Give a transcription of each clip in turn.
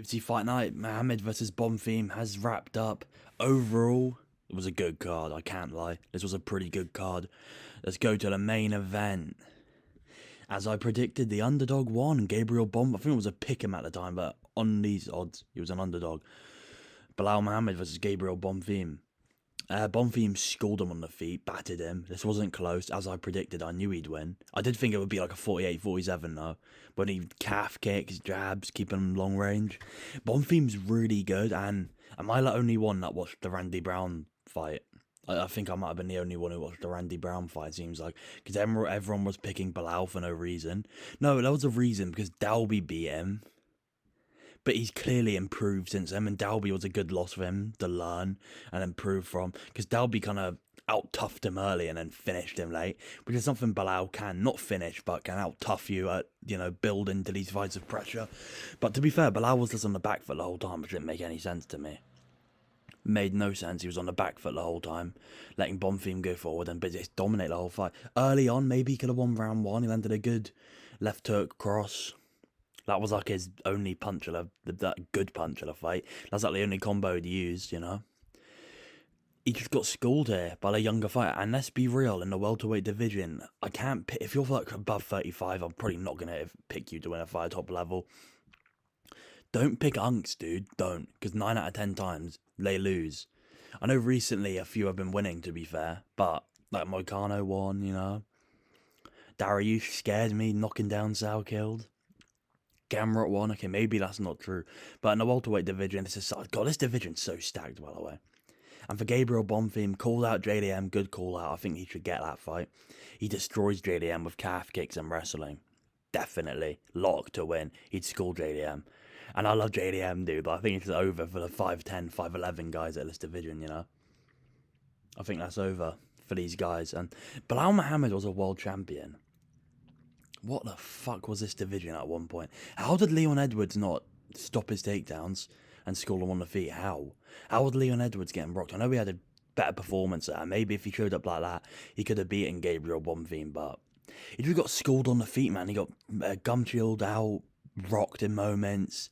UFC Fight Night, Mohammed versus Bonfim has wrapped up. Overall, it was a good card, I can't lie. This was a pretty good card. Let's go to the main event. As I predicted, the underdog won. Gabriel Bonfim, I think it was a pick him at the time, but on these odds, he was an underdog. Bilal Mohammed versus Gabriel Bonfim. Bonfim schooled him on the feet, battered him. This wasn't close. As I predicted, I knew he'd win. I did think it would be like a 48-47 though. When he calf kicks, jabs, keeping him long range. Bonfim's really good, and am I the only one that watched the Randy Brown fight? I think I might have been the only one who watched the Randy Brown fight, seems like. Because everyone was picking Bilal for no reason. No, there was a reason, because Dalby beat him. But he's clearly improved since then, and Dalby was a good loss for him to learn and improve from, because Dalby kind of out-toughed him early and then finished him late, which is something Bilal can, not finish, but can out-tough you at, build into these fights of pressure. But to be fair, Bilal was just on the back foot the whole time, which didn't make any sense to me. Made no sense. He was on the back foot the whole time, letting Bonfim go forward and just dominate the whole fight. Early on, maybe he could have won round one. He landed a good left hook cross. That was like his only punch of that good punch of the fight. That's like the only combo he'd used, He just got schooled here by a younger fighter. And let's be real, in the welterweight division, I can't pick, if you're like above 35, I'm probably not going to pick you to win a fight top level. Don't pick unks, dude. Don't. Because 9 out of 10 times, they lose. I know recently a few have been winning, to be fair. But, like, Moicano won, Dariush scared me, knocking down Sal killed. Gamrot won. Okay, maybe that's not true. But in the welterweight division, this division's so stacked, by the way. And for Gabriel Bonfim, called out JDM, good call out. I think he should get that fight. He destroys JDM with calf kicks and wrestling. Definitely. Lock to win. He'd school JDM. And I love JDM, dude, but I think it's over for the 5'10", 5'11 guys at this division, I think that's over for these guys. And Bilal Mohammed was a world champion. What the fuck was this division at one point? How did Leon Edwards not stop his takedowns and school him on the feet? How? How was Leon Edwards getting rocked? I know he had a better performance there. Maybe if he showed up like that, he could have beaten Gabriel Bonfim, but he just got schooled on the feet, man. He got gum chilled out, rocked in moments.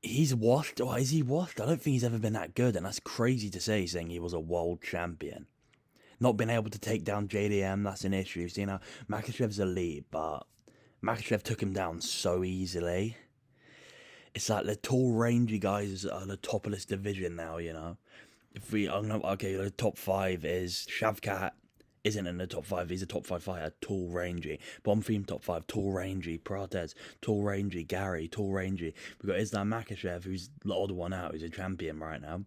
He's washed. Oh, is he washed? I don't think he's ever been that good, and that's crazy to say, saying he was a world champion. Not being able to take down JDM, that's an issue. You know, Makhachev's elite, but Makhachev took him down so easily. It's like the tall, rangy guys are the top of this division now, If the top 5 is Shavkat, isn't in the top 5. He's a top 5 fighter, tall, rangy. Bonfim, top 5, tall, rangy. Prates, tall, rangy. Gary, tall, rangy. We've got Islam Makhachev, who's the odd one out, who's a champion right now.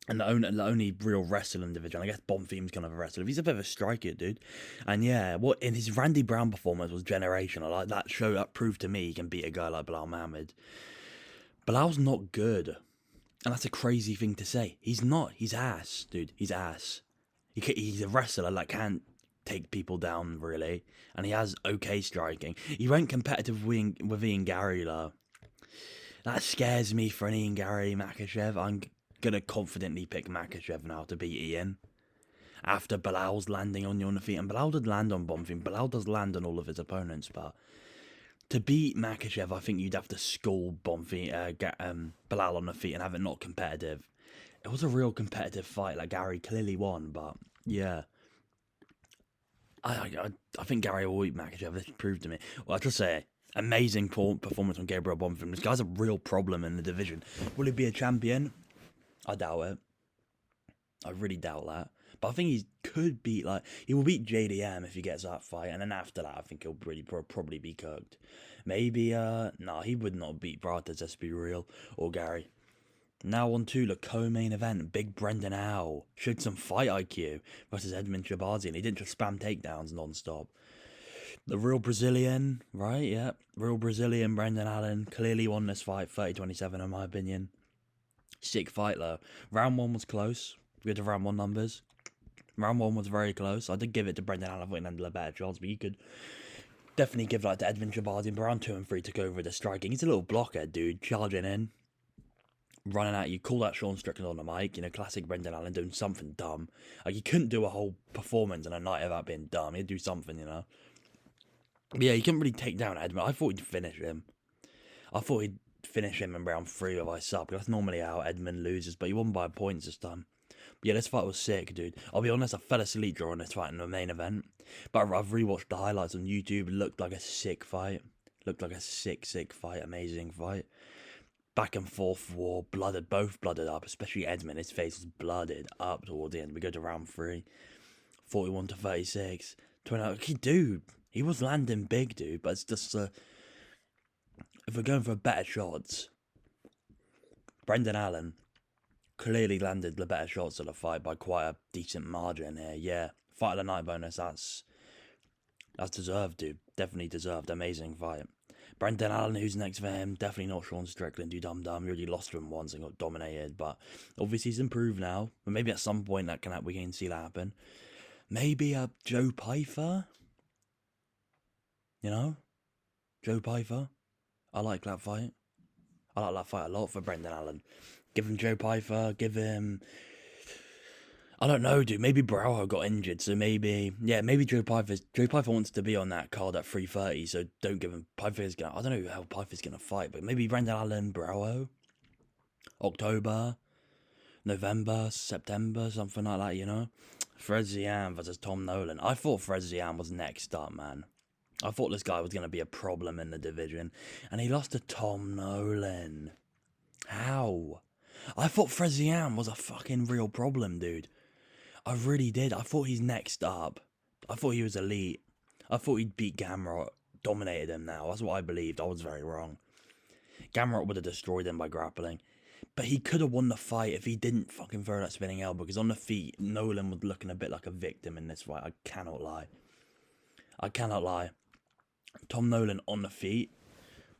And the only real wrestling division, I guess Bonfim's kind of a wrestler. He's a bit of a striker, dude. And yeah, what in his Randy Brown performance was generational. Like that proved to me he can beat a guy like Bilal Mohammed. Bilal's not good. And that's a crazy thing to say. He's not. He's ass, dude. He's ass. He's a wrestler that can't take people down, really. And he has okay striking. He went competitive with Ian Gary, though. That scares me for an Ian Gary Makhachev. I'm going to confidently pick Makhachev now to beat Ian. After Bilal's landing on you on the feet. And Bilal did land on Bonfim. Bilal does land on all of his opponents, but to beat Makhachev, I think you'd have to school Bonfim, Bilal on the feet and have it not competitive. It was a real competitive fight. Like, Gary clearly won, but yeah. I think Gary will beat Makhachev. This proved to me. Well, I just say, amazing performance from Gabriel Bonfim. This guy's a real problem in the division. Will he be a champion? I doubt it. I really doubt that. But I think he could beat, he will beat JDM if he gets that fight. And then after that, I think he'll probably be cooked. Maybe, he would not beat Prates, let's be real. Or Gary. Now on to the co-main event. Big Brendan Howe showed some fight IQ versus Edmund Shabazi. And he didn't just spam takedowns non-stop. The real Brazilian, right? Yeah. Real Brazilian Brendan Allen clearly won this fight. 30-27 in my opinion. Sick fight though. Round 1 was close. We had the round 1 numbers. Round 1 was very close. I did give it to Brendan Allen. I thought he landed a better chance, but you could definitely give that to Edmund Shabazi. But round 2 and 3 took over the striking. He's a little blockhead, dude. Charging in. Running at you. Call that Sean Strickland on the mic. Classic Brendan Allen doing something dumb. Like, he couldn't do a whole performance in a night without being dumb. He'd do something, But yeah, he couldn't really take down Edmund. I thought he'd finish him. I thought he'd finish him in round 3 with I sub. That's normally how Edmund loses, but he won by points this time. But yeah, this fight was sick, dude. I'll be honest, I fell asleep during this fight in the main event. But I've rewatched the highlights on YouTube. It looked like a sick fight. Looked like a sick fight. Amazing fight. Back and forth war, both blooded up, especially Edmund. His face was blooded up towards the end. We go to round 3. 41 to 36. 20, dude, he was landing big, dude. But it's just, if we're going for better shots, Brendan Allen clearly landed the better shots of the fight by quite a decent margin here. Yeah, fight of the night bonus, that's deserved, dude. Definitely deserved. Amazing fight. Brendan Allen, who's next for him? Definitely not Sean Strickland, you dum-dum. He already lost to him once and got dominated, but obviously he's improved now. But maybe at some point we can see that happen. Maybe Joe Pyfer? You know? Joe Pyfer? I like that fight. I like that fight a lot for Brendan Allen. Give him Joe Pyfer, give him... I don't know, dude. Maybe Brauer got injured, so maybe Joe Pyfer wants to be on that card at 3:30, so don't give him. I don't know how Pyfer's gonna fight, but maybe Brendan Allen, Brauer, October, November, September, something like that, you know. Fred Ziam versus Tom Nolan. I thought Fred Ziam was next up, man. I thought this guy was gonna be a problem in the division, and he lost to Tom Nolan. How? I thought Fred Ziam was a fucking real problem, dude. I really did. I thought he's next up. I thought he was elite. I thought he'd beat Gamrot, dominated him now. That's what I believed. I was very wrong. Gamrot would have destroyed him by grappling. But he could have won the fight if he didn't fucking throw that spinning elbow. Because on the feet, Nolan was looking a bit like a victim in this fight. I cannot lie. Tom Nolan on the feet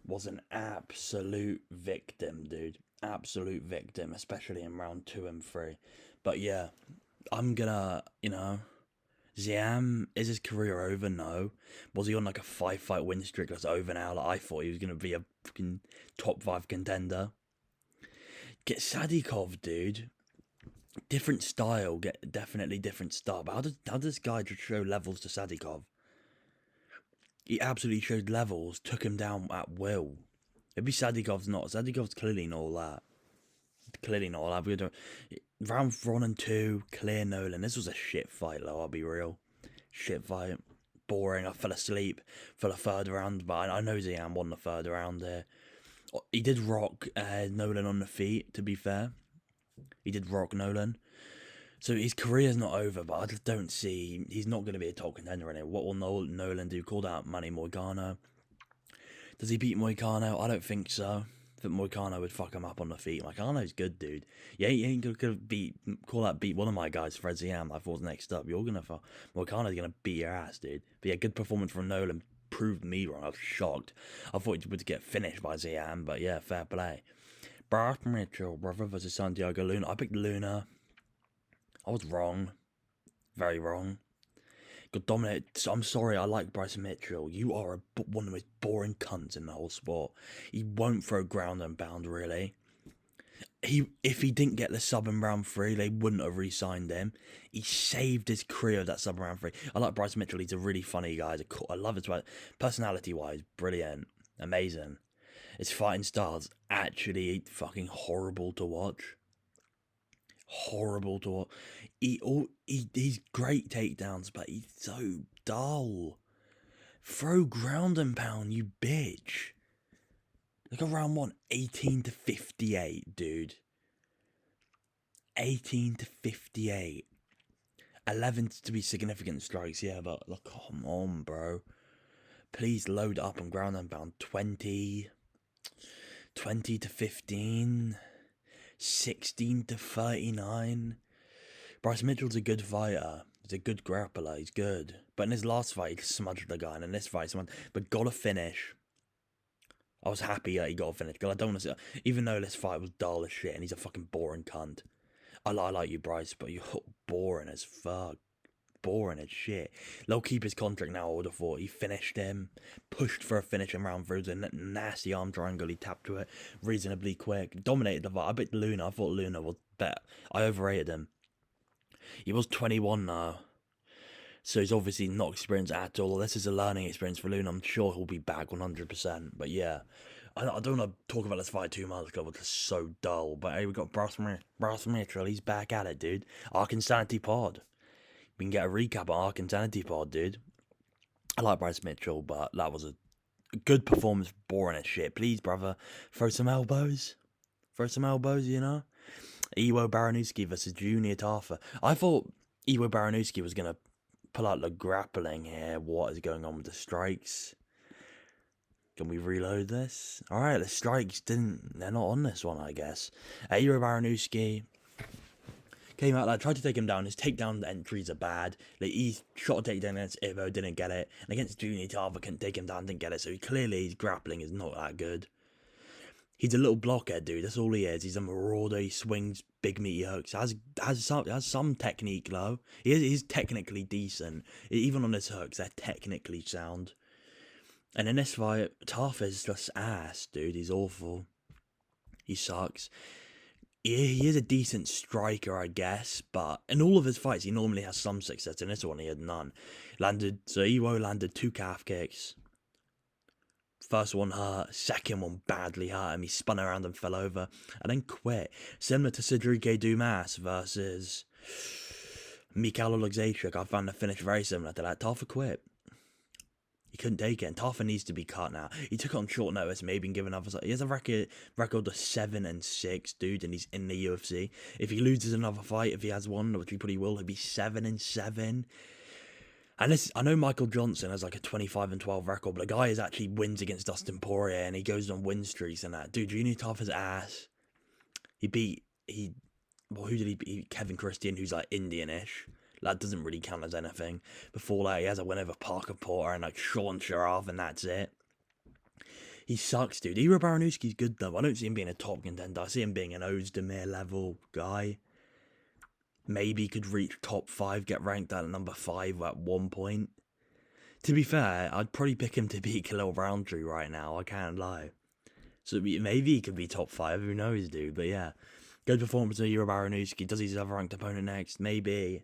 was an absolute victim, dude. Absolute victim, especially in round 2 and 3. But yeah, I'm gonna, Ziam, is his career over? No. Was he on like a 5-fight win streak that's over now? Like, I thought he was gonna be a fucking top 5 contender. Get Sadikov, dude. Different style, definitely different style. But how does this guy just show levels to Sadikov? He absolutely showed levels, took him down at will. Maybe Sadikov's not. Sadikov's clearly not all that. We're doing round 1 and 2, clear Nolan. This was a shit fight, though, I'll be real. Shit fight. Boring. I fell asleep for the 3rd round, but I know Ziam won the 3rd round there. He did rock Nolan on the feet, to be fair. He did rock Nolan. So his career's not over, but I just don't see... He's not going to be a top contender anymore. What will Nolan do? Called out Manny Moicano. Does he beat Moicano? I don't think so. I think Moicano would fuck him up on the feet. Moicano's good, dude. Yeah, he ain't gonna beat one of my guys, Fred Ziam. I thought next up. Moicano's gonna beat your ass, dude. But yeah, good performance from Nolan. Proved me wrong. I was shocked. I thought he would get finished by Ziam, but yeah, fair play. Bart Mitchell, brother, versus Santiago Luna. I picked Luna. I was wrong. Very wrong. Got dominated. So I'm sorry, I like Bryce Mitchell. You are one of the most boring cunts in the whole sport. He won't throw ground and pound, really. If he didn't get the sub in round 3, they wouldn't have re-signed him. He saved his career with that sub in round 3. I like Bryce Mitchell. He's a really funny guy. I love his personality-wise, brilliant, amazing. His fighting style's actually fucking horrible to watch. Horrible to watch. He's great takedowns, but he's so dull. Throw ground and pound, you bitch. Look at round 1, 18 to 58, dude. 18 to 58. 11 to be significant strikes, yeah, but look, come on, bro. Please load up on ground and pound. 20 to 15. 16 to 39. Bryce Mitchell's a good fighter. He's a good grappler. He's good. But in his last fight, he smudged the guy. And in this fight, but got a finish. I was happy that he got a finish. Because I don't want to see... Even though this fight was dull as shit and he's a fucking boring cunt. I like you, Bryce, but you're boring as fuck. Boring as shit. They'll keep his contract now, I would have thought. He finished him. Pushed for a finish in round 3. It was a nasty arm triangle. He tapped to it reasonably quick. Dominated the fight. I bet Luna. I thought Luna was better. I overrated him. He was 21 now. So he's obviously not experienced at all. This is a learning experience for Luna. I'm sure he'll be back 100%. But yeah, I don't want to talk about this fight too much because it's so dull. But hey, we got Brass Mitchell. He's back at it, dude. Ark Insanity Pod. We can get a recap of Ark Insanity Pod, dude. I like Bryce Mitchell, but that was a good performance, boring as shit. Please, brother, throw some elbows. Throw some elbows, you know? Iwo Baranowski versus Junior Tarfa. I thought Iwo Baranowski was going to pull out the grappling here. What is going on with the strikes? Can we reload this? Alright, the strikes they're not on this one, I guess. Iwo Baranowski came out there, tried to take him down. His takedown entries are bad. Like, he shot a takedown against Ivo, didn't get it. And against Junior Tarver, couldn't take him down, didn't get it. So clearly his grappling is not that good. He's a little blockhead, dude. That's all he is. He's a marauder. He swings big meaty hooks. Has some technique, though. He's technically decent. Even on his hooks, they're technically sound. And in this fight, Tarf is just ass, dude. He's awful. He sucks. He is a decent striker, I guess, but in all of his fights, he normally has some success. In this one, he had none. Iwo landed 2 calf kicks. First one hurt, second one badly hurt him. He spun around and fell over, and then quit. Similar to Cedric Dumas versus Mikhail Oleksiejczuk, I found the finish very similar to that. Tarfa quit. He couldn't take it, and Tarfa needs to be cut now. He took it on short notice, maybe and given others. He has a record of 7-6, dude, and he's in the UFC. If he loses another fight, if he has one, which he probably will, he'll be 7-7. And this, I know Michael Johnson has like a 25-12 record, but the guy actually wins against Dustin Poirier, and he goes on win streaks and that. Dude, Junior Tarfa's ass. Who did he beat? Kevin Christian, who's like Indian-ish. That doesn't really count as anything. Before that, he has a win over Parker Porter and like Sean Sharaf, and that's it. He sucks, dude. Iwo Baranowski's good though. I don't see him being a top contender. I see him being an Ozdemir level guy. Maybe could reach top 5, get ranked at number 5 at one point. To be fair, I'd probably pick him to beat Khalil Roundtree right now. I can't lie. So maybe he could be top 5. Who knows, dude? But yeah, good performance of Iwo Baranowski. Does he deserve a ranked opponent next? Maybe.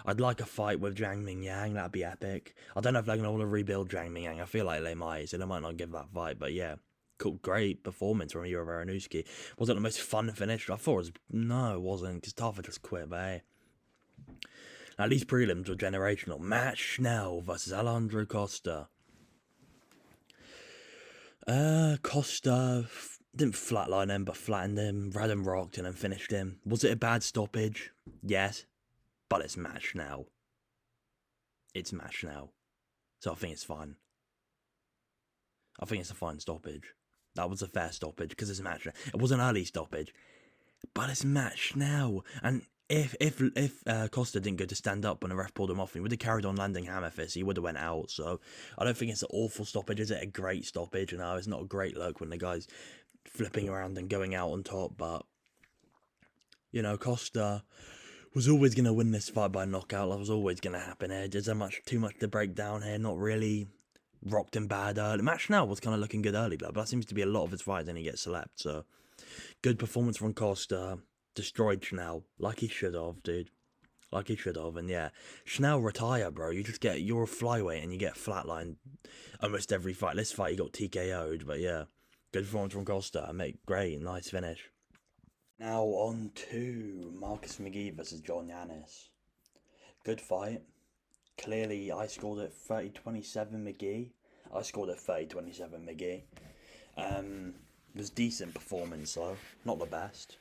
I'd like a fight with Zhang Mingyang. That'd be epic. I don't know if they're going to want to rebuild Zhang Mingyang. I feel like they might, so they might not give that fight. But yeah, cool, great performance from Iwo Baranowski. Wasn't the most fun finish? I thought it was. No, it wasn't, because Tarfa just quit, but hey. Now, these prelims were generational. Matt Schnell versus Alejandro Costa. Costa didn't flatline him, but flattened him, had him rocked, and then finished him. Was it a bad stoppage? Yes. But it's Matt Schnell. It's Matt Schnell. So I think it's fine. I think it's a fine stoppage. That was a fair stoppage because it's Matt Schnell. It was an early stoppage, but it's Matt Schnell. And if Costa didn't go to stand up when the ref pulled him off, he would have carried on landing hammer fists. He would have went out. So I don't think it's an awful stoppage. Is it a great stoppage? No, it's not a great look when the guy's flipping around and going out on top. But you know, Costa was always going to win this fight by knockout. That was always going to happen here. There's too much to break down here. Not really. Rocked him bad early. Matt Schnell was kind of looking good early, but that seems to be a lot of his fights and he gets slapped. So, good performance from Costa. Destroyed Schnell. Like he should have, dude. Like he should have. And yeah, Schnell retire, bro. You're a flyweight and you get flatlined almost every fight. This fight, he got TKO'd, but yeah. Good performance from Costa. Mate, great. Nice finish. Now on to Marcus McGee versus John Yanis. Good fight. Clearly, I scored at 30-27 McGee. I scored at 30-27 McGee. It was decent performance though. Not the best.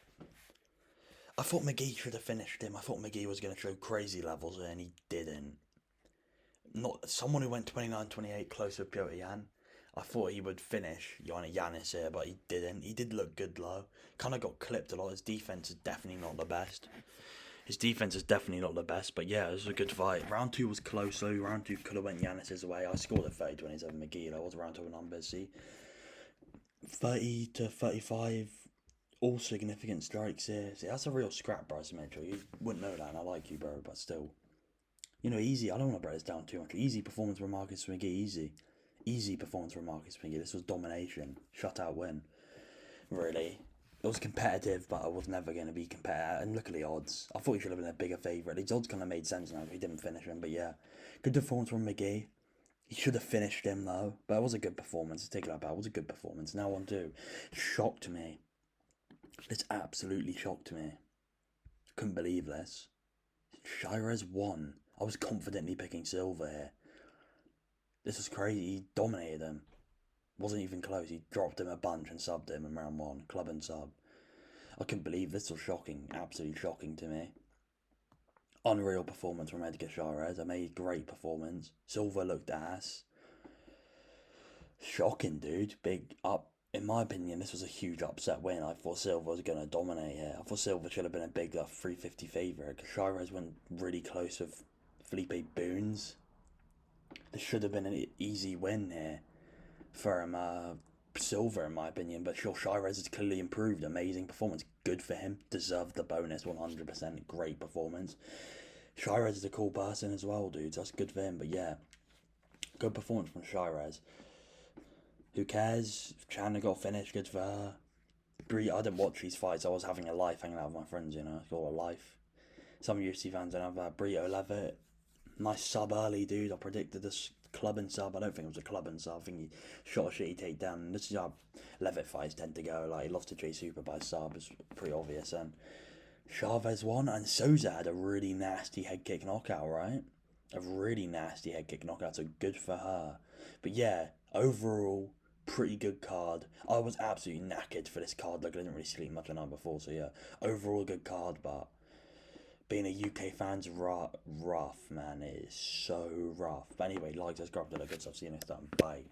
I thought McGee should have finished him. I thought McGee was going to show crazy levels and he didn't. Not someone who went 29-28 close with Piotr Jan. I thought he would finish Yanis here, but he didn't. He did look good, though. Kind of got clipped a lot. His defense is definitely not the best. But yeah, it was a good fight. Round 2 was close, though. Round 2 could have went Yanis' way. I scored at 30-27 McGee. That was round 2 numbers. See, 30-35, all significant strikes here. See, that's a real scrap, Bryce Mitchell. You wouldn't know that, and I like you, bro, but still. You know, easy. I don't want to break this down too much. Easy performance from Marcus McGee. Easy performance from Marcus McGee. This was domination. Shutout win. Really. It was competitive, but I was never going to be competitive. And look at the odds. I thought he should have been a bigger favourite. These odds kind of made sense now if he didn't finish him. But yeah, good performance from McGee. He should have finished him though, but it was a good performance. Take that back. It was a good performance. Now on to shocked me. This absolutely shocked me. Couldn't believe this. Shirez won. I was confidently picking Silver here. This was crazy. He dominated him. Wasn't even close. He dropped him a bunch and subbed him in round 1. Club and sub. I couldn't believe this. Was shocking. Absolutely shocking to me. Unreal performance from Edgar Shirez. I made great performance. Silver looked ass. Shocking, dude. Big up. In my opinion, this was a huge upset win. I thought Silver was going to dominate here. I thought Silver should have been a big 350 favourite. Because Shirez went really close with Felipe Boons. This should have been an easy win here for Silver, in my opinion. But sure, Shirez has clearly improved. Amazing performance. Good for him. Deserved the bonus 100%. Great performance. Shirez is a cool person as well, dudes. That's good for him. But yeah, good performance from Shirez. Who cares? Chandler got finished. Good for her. Brie, I didn't watch these fights. I was having a life, hanging out with my friends, you know. It's got a life. Some UFC fans don't have that. Brito Levitt. Nice sub early, dude. I predicted this club and sub. I don't think it was a club and sub. I think he shot a shitty takedown. This is how Levitt fights tend to go. Like, he lost to Jay Super by sub. It's pretty obvious. And Chavez won. And Souza had a really nasty head kick knockout, right? A really nasty head kick knockout. So good for her. But yeah, overall, pretty good card. I was absolutely knackered for this card. Like, I didn't really sleep much the night before. So yeah, overall good card. But being a UK fan's rough, man. It is so rough. But anyway, like, subscribe to the good stuff. See you next time. Bye.